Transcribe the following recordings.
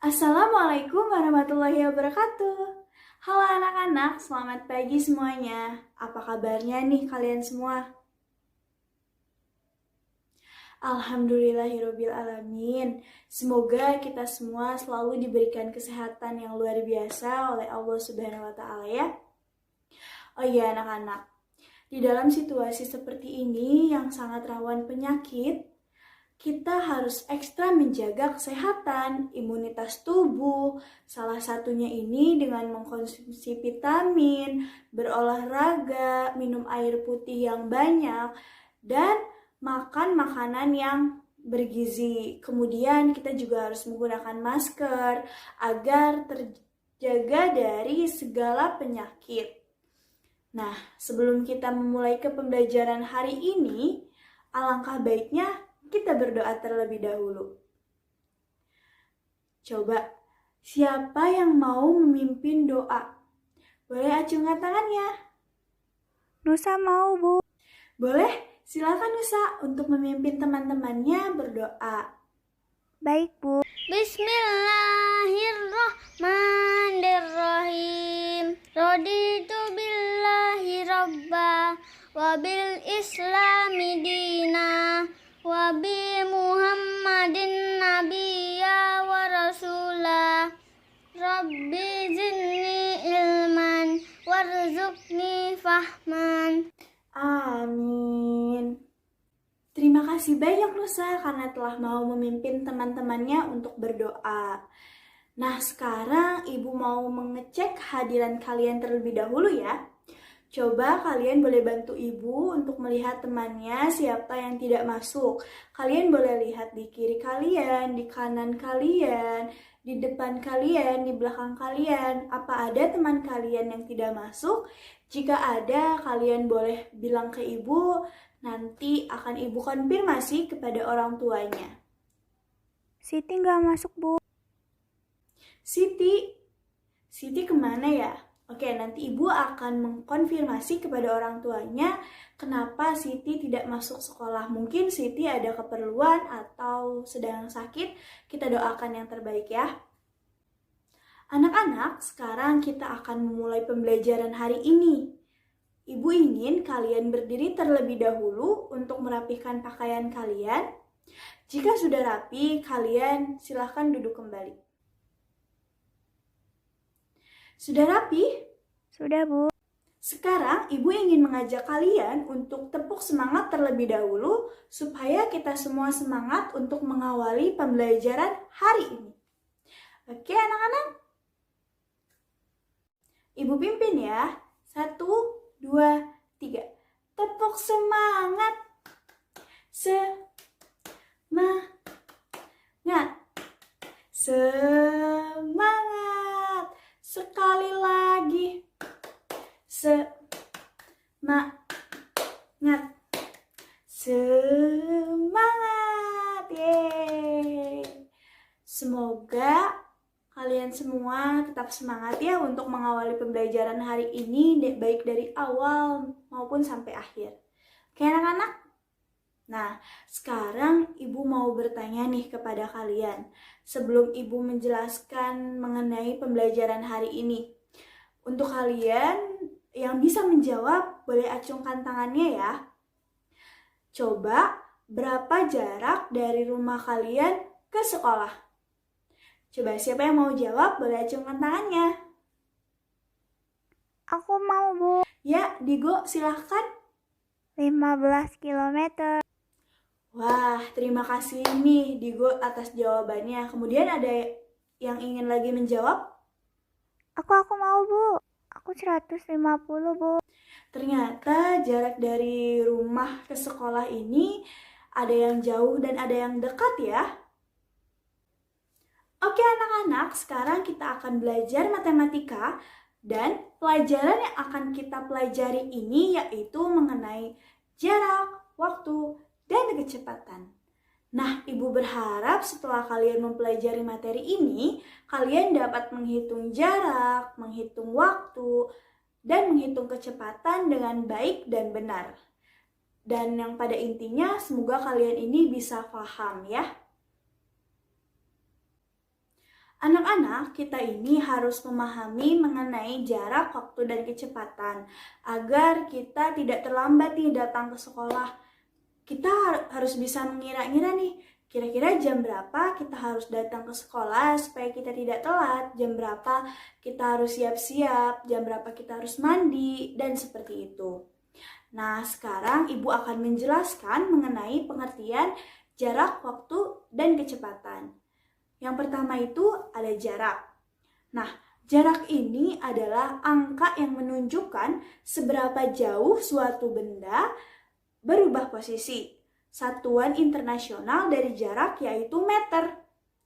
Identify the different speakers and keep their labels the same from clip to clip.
Speaker 1: Assalamualaikum warahmatullahi wabarakatuh. Halo anak-anak, selamat pagi semuanya. Apa kabarnya nih kalian semua? Alhamdulillahirrabbilalamin. Semoga kita semua selalu diberikan kesehatan yang luar biasa oleh Allah Subhanahu wa Ta'ala ya. Oh iya anak-anak, di dalam situasi seperti ini yang sangat rawan penyakit, kita harus ekstra menjaga kesehatan, imunitas tubuh. Salah satunya ini dengan mengkonsumsi vitamin, berolahraga, minum air putih yang banyak, dan makan makanan yang bergizi. Kemudian kita juga harus menggunakan masker agar terjaga dari segala penyakit. Nah, sebelum kita memulai ke pembelajaran hari ini, alangkah baiknya kita berdoa terlebih dahulu. Coba, siapa yang mau memimpin doa? Boleh acungkan tangannya?
Speaker 2: Nusa mau, Bu.
Speaker 1: Boleh, silakan Nusa untuk memimpin teman-temannya berdoa.
Speaker 2: Baik, Bu.
Speaker 3: Bismillahirrahmanirrahim. Raditu billahi rabba wa bil islami dina wa bi muhammadin nabiyya wa rasulah. Rabbi zidni ilman warzuqni fahman.
Speaker 1: Amin. Terima kasih banyak Nusa karena telah mau memimpin teman-temannya untuk berdoa. Nah, sekarang Ibu mau mengecek hadiran kalian terlebih dahulu ya. Coba kalian boleh bantu Ibu untuk melihat temannya siapa yang tidak masuk. Kalian boleh lihat di kiri kalian, di kanan kalian, di depan kalian, di belakang kalian. Apa ada teman kalian yang tidak masuk? Jika ada, kalian boleh bilang ke Ibu. Nanti akan Ibu konfirmasi kepada orang tuanya.
Speaker 2: Siti nggak masuk, Bu.
Speaker 1: Siti kemana ya? Oke, nanti Ibu akan mengkonfirmasi kepada orang tuanya kenapa Siti tidak masuk sekolah. Mungkin Siti ada keperluan atau sedang sakit. Kita doakan yang terbaik ya. Anak-anak, sekarang kita akan memulai pembelajaran hari ini. Ibu ingin kalian berdiri terlebih dahulu untuk merapihkan pakaian kalian. Jika sudah rapi, kalian silahkan duduk kembali. Sudah rapi?
Speaker 2: Sudah, Bu.
Speaker 1: Sekarang Ibu ingin mengajak kalian untuk tepuk semangat terlebih dahulu supaya kita semua semangat untuk mengawali pembelajaran hari ini. Oke anak-anak? Ibu pimpin ya. 1, 2, 3. Tepuk semangat. Semangat. Sekali lagi. Semangat. Semangat. Yeay. Semoga kalian semua tetap semangat ya untuk mengawali pembelajaran hari ini baik dari awal maupun sampai akhir. Oke anak-anak? Nah, sekarang Ibu mau bertanya nih kepada kalian. Sebelum Ibu menjelaskan mengenai pembelajaran hari ini. Untuk kalian yang bisa menjawab, boleh acungkan tangannya ya. Coba, berapa jarak dari rumah kalian ke sekolah? Coba siapa yang mau jawab, boleh acungkan tangannya.
Speaker 2: Aku mau, Bu.
Speaker 1: Ya, Digo silahkan.
Speaker 2: 15 km.
Speaker 1: Wah, terima kasih nih Digo atas jawabannya. Kemudian ada yang ingin lagi menjawab?
Speaker 2: Aku mau, Bu. Aku 150, Bu.
Speaker 1: Ternyata jarak dari rumah ke sekolah ini ada yang jauh dan ada yang dekat ya. Oke anak-anak, sekarang kita akan belajar matematika dan pelajaran yang akan kita pelajari ini yaitu mengenai jarak, waktu, dan kecepatan. Nah, Ibu berharap setelah kalian mempelajari materi ini, kalian dapat menghitung jarak, menghitung waktu, dan menghitung kecepatan dengan baik dan benar. Dan yang pada intinya, semoga kalian ini bisa paham ya. Anak-anak, kita ini harus memahami mengenai jarak, waktu, dan kecepatan agar kita tidak terlambat nih datang ke sekolah. Kita harus bisa mengira-ngira nih, kira-kira jam berapa kita harus datang ke sekolah supaya kita tidak telat, jam berapa kita harus siap-siap, jam berapa kita harus mandi, dan seperti itu. Nah, sekarang Ibu akan menjelaskan mengenai pengertian jarak, waktu, dan kecepatan. Yang pertama itu ada jarak. Nah, jarak ini adalah angka yang menunjukkan seberapa jauh suatu benda berubah posisi. Satuan internasional dari jarak yaitu meter.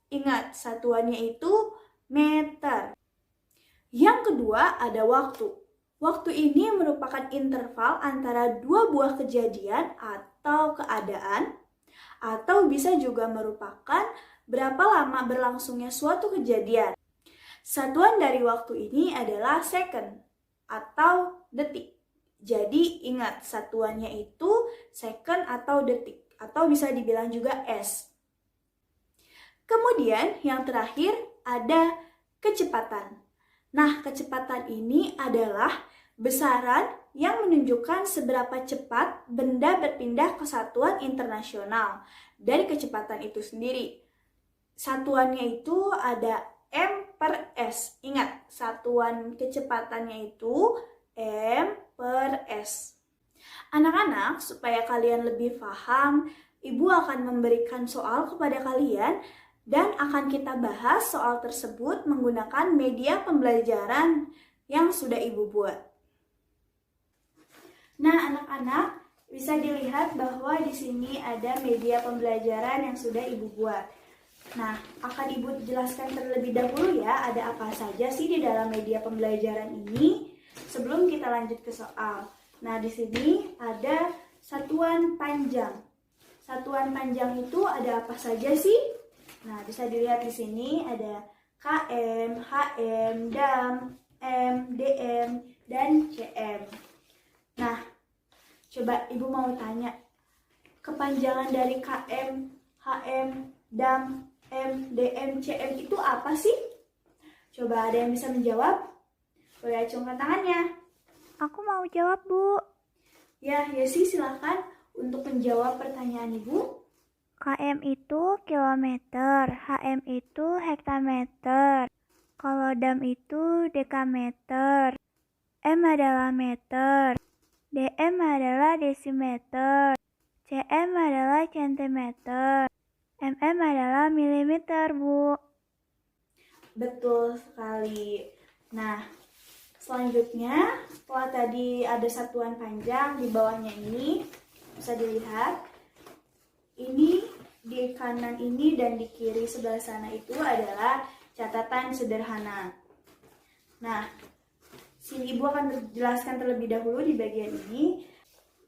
Speaker 1: Ingat, satuannya itu meter. Yang kedua ada waktu. Waktu ini merupakan interval antara dua buah kejadian atau keadaan, atau bisa juga merupakan berapa lama berlangsungnya suatu kejadian. Satuan dari waktu ini adalah second atau detik. Jadi ingat, satuannya itu second atau detik, atau bisa dibilang juga S. Kemudian yang terakhir ada kecepatan. Nah, kecepatan ini adalah besaran yang menunjukkan seberapa cepat benda berpindah ke satuan internasional dari kecepatan itu sendiri. Satuannya itu ada M per S. Ingat, satuan kecepatannya itu M per S. Anak-anak, supaya kalian lebih paham, Ibu akan memberikan soal kepada kalian dan akan kita bahas soal tersebut menggunakan media pembelajaran yang sudah Ibu buat. Nah, anak-anak, bisa dilihat bahwa di sini ada media pembelajaran yang sudah Ibu buat. Nah, akan Ibu jelaskan terlebih dahulu ya, ada apa saja sih di dalam media pembelajaran ini sebelum kita lanjut ke soal. Nah, di sini ada satuan panjang. Satuan panjang itu ada apa saja sih? Nah, bisa dilihat di sini ada km, hm, dam, m, dm, dan cm. Nah, coba Ibu mau tanya, kepanjangan dari km, hm, dam, M, DM, CM itu apa sih? Coba ada yang bisa menjawab? Boleh acungkan tangannya.
Speaker 2: Aku mau jawab, Bu.
Speaker 1: Ya sih, silakan untuk menjawab pertanyaan Ibu.
Speaker 2: KM itu kilometer, HM itu hektameter. Kalau dam itu dekameter. M adalah meter. DM adalah desimeter. CM adalah centimeter. MM adalah milimeter, Bu.
Speaker 1: Betul sekali. Nah, selanjutnya setelah tadi ada satuan panjang, di bawahnya ini bisa dilihat. Ini di kanan ini dan di kiri sebelah sana itu adalah catatan sederhana. Nah, sini Ibu akan menjelaskan terlebih dahulu di bagian ini.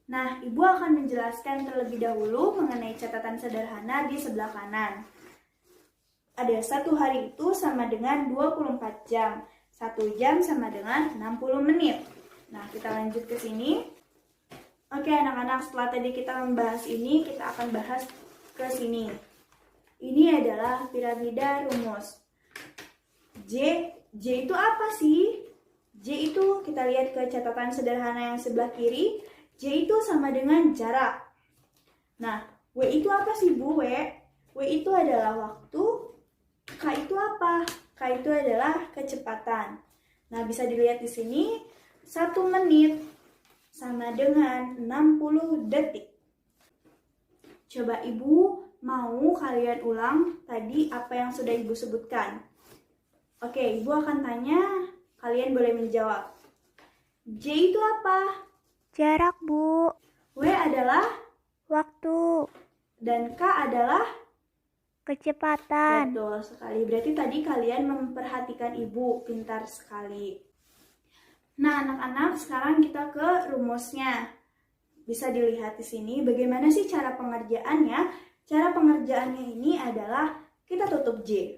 Speaker 1: Nah, Ibu akan menjelaskan terlebih dahulu mengenai catatan sederhana di sebelah kanan. Ada 1 hari itu sama dengan 24 jam. 1 jam sama dengan 60 menit. Nah, kita lanjut ke sini. Oke, anak-anak, setelah tadi kita membahas ini, kita akan bahas ke sini. Ini adalah piramida rumus. J itu apa sih? J itu kita lihat ke catatan sederhana yang sebelah kiri. J itu sama dengan jarak. Nah, W itu apa sih, Bu? W itu adalah waktu. K itu apa? K itu adalah kecepatan. Nah, bisa dilihat di sini 1 menit sama dengan 60 detik. Coba Ibu mau kalian ulang tadi apa yang sudah Ibu sebutkan. Oke, Ibu akan tanya, kalian boleh menjawab. J itu apa?
Speaker 2: Jarak, Bu.
Speaker 1: W adalah
Speaker 2: Waktu.
Speaker 1: dan K adalah
Speaker 2: Kecepatan.
Speaker 1: betul sekali. Berarti tadi kalian memperhatikan Ibu, pintar sekali. Nah, anak-anak, sekarang kita ke rumusnya. Bisa dilihat di sini bagaimana sih cara pengerjaannya. Cara pengerjaannya ini adalah kita tutup J.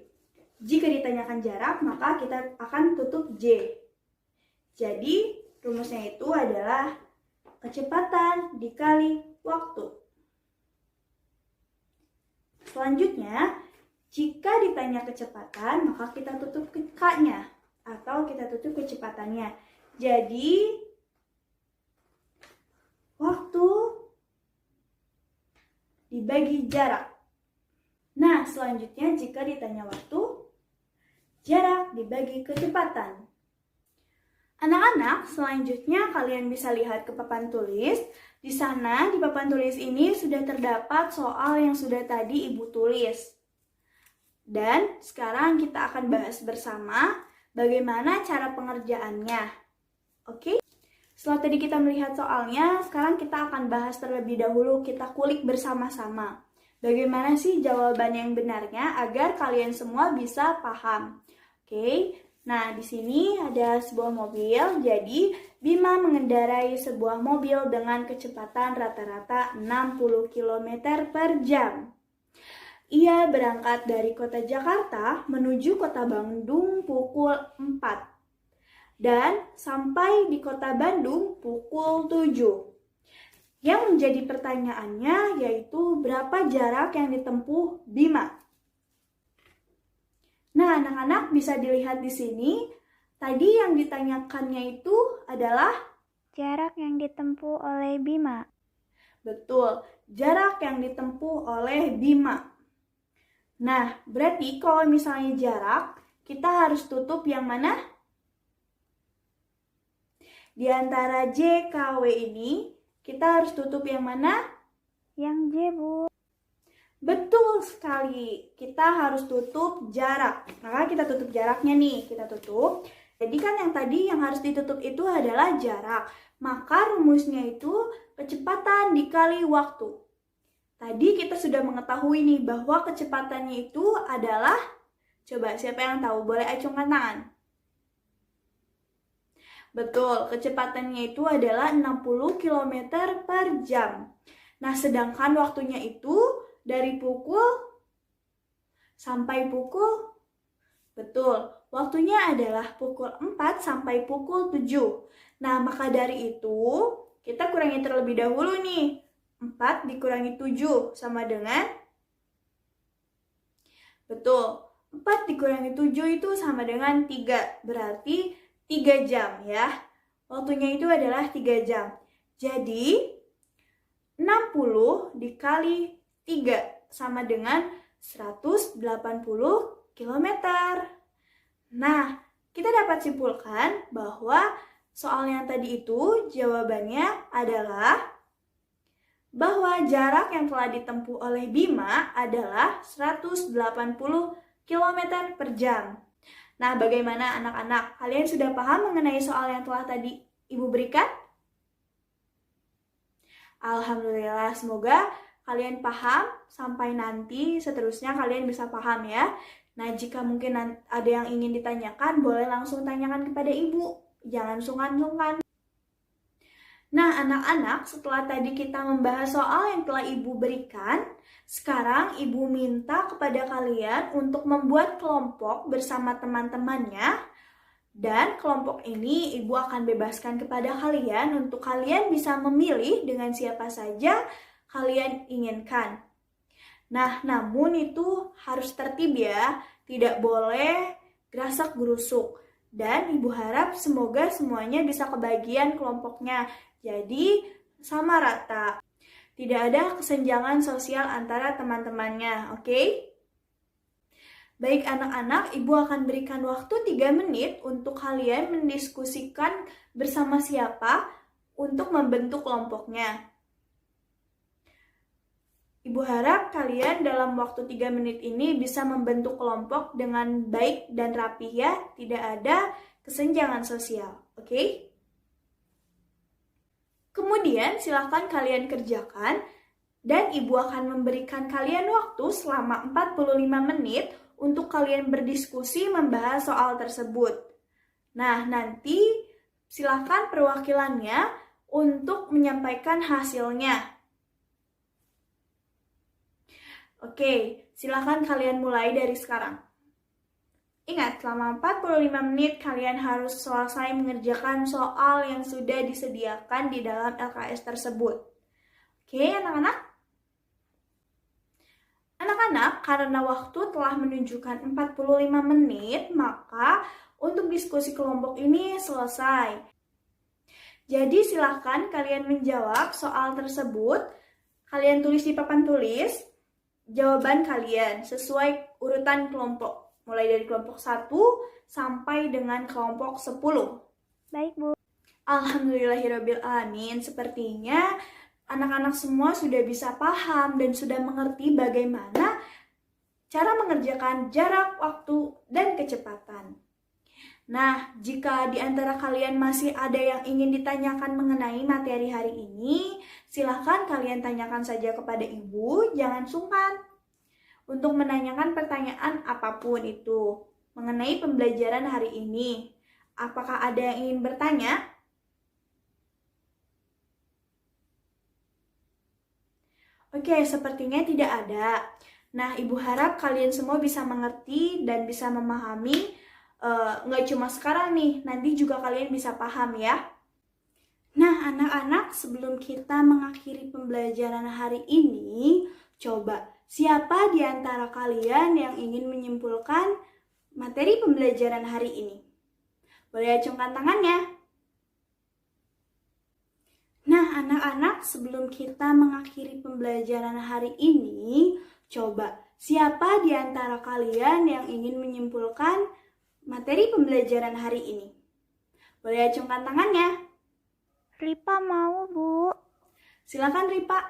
Speaker 1: Jika ditanyakan jarak, maka kita akan tutup J. Jadi, rumusnya itu adalah kecepatan dikali waktu. Selanjutnya, Jika ditanya kecepatan, maka kita tutup K-nya atau kita tutup kecepatannya. Jadi, waktu dibagi jarak. Nah, selanjutnya jika ditanya waktu, jarak dibagi kecepatan. Anak-anak, selanjutnya kalian bisa lihat ke papan tulis. Di sana, di papan tulis ini sudah terdapat soal yang sudah tadi Ibu tulis. Dan sekarang kita akan bahas bersama bagaimana cara pengerjaannya. Oke? Setelah tadi kita melihat soalnya, sekarang kita akan bahas terlebih dahulu, kita kulik bersama-sama. Bagaimana sih jawaban yang benarnya agar kalian semua bisa paham. Oke? Nah, di sini ada sebuah mobil. Jadi, Bima mengendarai sebuah mobil dengan kecepatan rata-rata 60 km per jam. Ia berangkat dari kota Jakarta menuju kota Bandung pukul 4 dan sampai di kota Bandung pukul 7. Yang menjadi pertanyaannya yaitu berapa jarak yang ditempuh Bima? Nah, anak-anak bisa dilihat di sini. Tadi yang ditanyakannya itu adalah
Speaker 2: jarak yang ditempuh oleh Bima.
Speaker 1: betul, jarak yang ditempuh oleh Bima. Nah, berarti kalau misalnya jarak, kita harus tutup yang mana? Di antara J, K, W ini, kita harus tutup yang mana?
Speaker 2: Yang J, Bu.
Speaker 1: Betul sekali, kita harus tutup jarak. Maka kita tutup jaraknya nih, kita tutup. Jadi kan yang tadi yang harus ditutup itu adalah jarak. Maka rumusnya itu kecepatan dikali waktu. Tadi kita sudah mengetahui nih bahwa kecepatannya itu adalah, coba siapa yang tahu? Boleh acungkan tangan. Betul, kecepatannya itu adalah 60 km per jam. Nah, sedangkan waktunya itu dari pukul sampai pukul, betul, waktunya adalah pukul 4 sampai pukul 7. Nah, maka dari itu, kita kurangi terlebih dahulu nih. 4 dikurangi 7 sama dengan, betul, 4 dikurangi 7 itu sama dengan 3, berarti 3 jam ya. Waktunya itu adalah 3 jam. Jadi, 60 dikali 3 sama dengan 180 km. Nah, kita dapat simpulkan bahwa soal yang tadi itu jawabannya adalah bahwa jarak yang telah ditempuh oleh Bima adalah 180 km per jam. Nah, bagaimana anak-anak? Kalian sudah paham mengenai soal yang telah tadi Ibu berikan? Alhamdulillah, semoga kalian paham sampai nanti seterusnya kalian bisa paham ya. Nah, jika mungkin ada yang ingin ditanyakan, boleh langsung tanyakan kepada Ibu. Jangan sungkan-sungkan. Nah, anak-anak, setelah tadi kita membahas soal yang telah Ibu berikan, sekarang Ibu minta kepada kalian untuk membuat kelompok bersama teman-temannya. Dan kelompok ini Ibu akan bebaskan kepada kalian untuk kalian bisa memilih dengan siapa saja kalian inginkan. Nah, namun itu harus tertib ya, tidak boleh gerasak-gerusuk. Dan Ibu harap semoga semuanya bisa kebagian kelompoknya. Jadi sama rata. Tidak ada kesenjangan sosial antara teman-temannya, oke? Baik anak-anak, Ibu akan berikan waktu 3 menit untuk kalian mendiskusikan bersama siapa untuk membentuk kelompoknya. Ibu harap kalian dalam waktu 3 menit ini bisa membentuk kelompok dengan baik dan rapi ya, tidak ada kesenjangan sosial, oke? Kemudian silakan kalian kerjakan dan Ibu akan memberikan kalian waktu selama 45 menit untuk kalian berdiskusi membahas soal tersebut. Nah, nanti silakan perwakilannya untuk menyampaikan hasilnya. Oke, silakan kalian mulai dari sekarang. Ingat, selama 45 menit kalian harus selesai mengerjakan soal yang sudah disediakan di dalam LKS tersebut. Oke, anak-anak? Anak-anak, karena waktu telah menunjukkan 45 menit, maka untuk diskusi kelompok ini selesai. Jadi silahkan kalian menjawab soal tersebut. Kalian tulis di papan tulis jawaban kalian sesuai urutan kelompok. Mulai dari kelompok 1 sampai dengan kelompok 10.
Speaker 2: Baik, Bu.
Speaker 1: Alhamdulillahirrabbilalamin. Sepertinya anak-anak semua sudah bisa paham dan sudah mengerti bagaimana cara mengerjakan jarak, waktu, dan kecepatan. Nah, jika di antara kalian masih ada yang ingin ditanyakan mengenai materi hari ini, silahkan kalian tanyakan saja kepada Ibu, jangan sungkan untuk menanyakan pertanyaan apapun itu mengenai pembelajaran hari ini. Apakah ada yang ingin bertanya? Oke, sepertinya tidak ada. Nah, Ibu harap kalian semua bisa mengerti dan bisa memahami, nggak cuma sekarang nih, nanti juga kalian bisa paham ya. Nah, anak-anak, sebelum kita mengakhiri pembelajaran hari ini, coba siapa di antara kalian yang ingin menyimpulkan materi pembelajaran hari ini? Boleh acungkan tangannya. Nah, anak-anak, sebelum kita mengakhiri pembelajaran hari ini, coba siapa di antara kalian yang ingin menyimpulkan materi pembelajaran hari ini? Boleh acungkan tangannya.
Speaker 2: Ripa mau, Bu.
Speaker 1: Silakan, Ripa.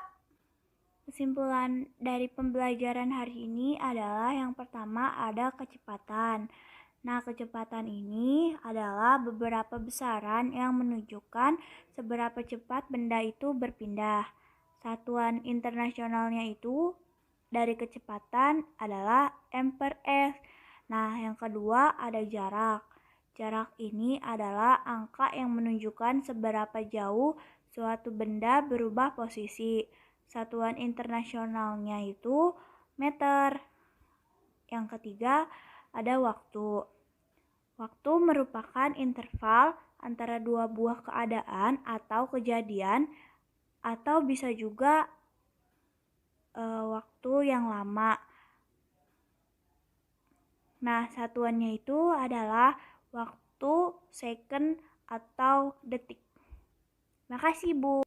Speaker 2: Kesimpulan dari pembelajaran hari ini adalah yang pertama ada kecepatan. Nah, kecepatan ini adalah beberapa besaran yang menunjukkan seberapa cepat benda itu berpindah. Satuan internasionalnya itu dari kecepatan adalah m/s. Nah, yang kedua ada jarak. Jarak ini adalah angka yang menunjukkan seberapa jauh suatu benda berubah posisi. Satuan internasionalnya itu meter. Yang ketiga ada waktu. Waktu merupakan interval antara dua buah keadaan atau kejadian, atau bisa juga waktu yang lama. Nah, satuannya itu adalah waktu, second, atau detik. Makasih, Bu.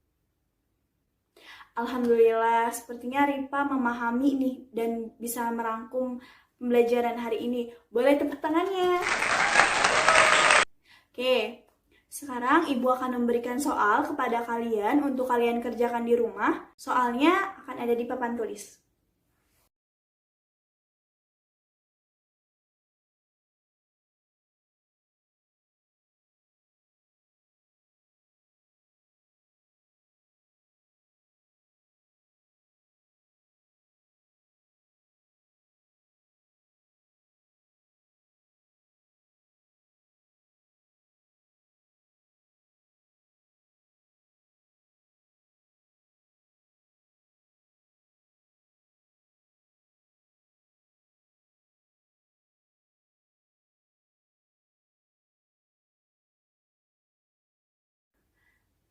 Speaker 1: Alhamdulillah, sepertinya Ripa memahami nih dan bisa merangkum pembelajaran hari ini. Boleh tepuk tangannya. Oke, sekarang Ibu akan memberikan soal kepada kalian untuk kalian kerjakan di rumah. Soalnya akan ada di papan tulis.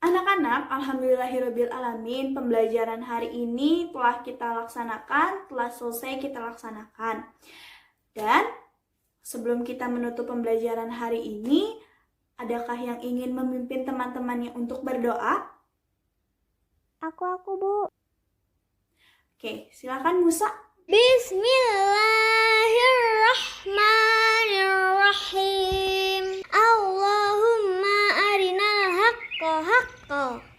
Speaker 1: Anak-anak, alhamdulillahirrabbilalamin, pembelajaran hari ini telah kita laksanakan, telah selesai kita laksanakan. Dan sebelum kita menutup pembelajaran hari ini, adakah yang ingin memimpin teman-temannya untuk berdoa?
Speaker 2: Aku, Bu.
Speaker 1: Oke, silakan Musa.
Speaker 3: Bismillahirrahmanirrahim. Allahumma arinal haqqa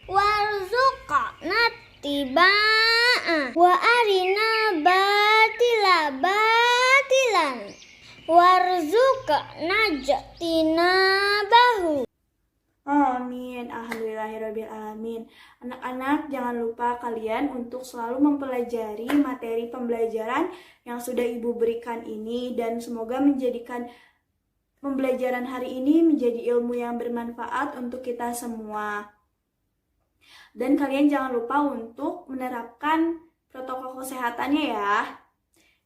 Speaker 3: warzuqna tibaa wa arinal batila batilan warzuqna jtinabahu.
Speaker 1: Amin. Alhamdulillahirrabbilalamin. Anak-anak, jangan lupa kalian untuk selalu mempelajari materi pembelajaran yang sudah Ibu berikan ini, dan semoga menjadikan pembelajaran hari ini menjadi ilmu yang bermanfaat untuk kita semua. Dan kalian jangan lupa untuk menerapkan protokol kesehatannya ya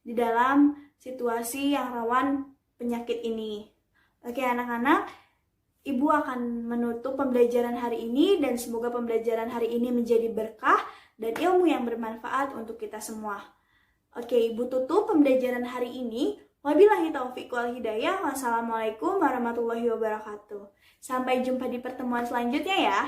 Speaker 1: di dalam situasi yang rawan penyakit ini. Oke anak-anak, Ibu akan menutup pembelajaran hari ini dan semoga pembelajaran hari ini menjadi berkah dan ilmu yang bermanfaat untuk kita semua. Oke, Ibu tutup pembelajaran hari ini. Wabillahi taufiq wal hidayah. Wassalamualaikum warahmatullahi wabarakatuh. Sampai jumpa di pertemuan selanjutnya ya.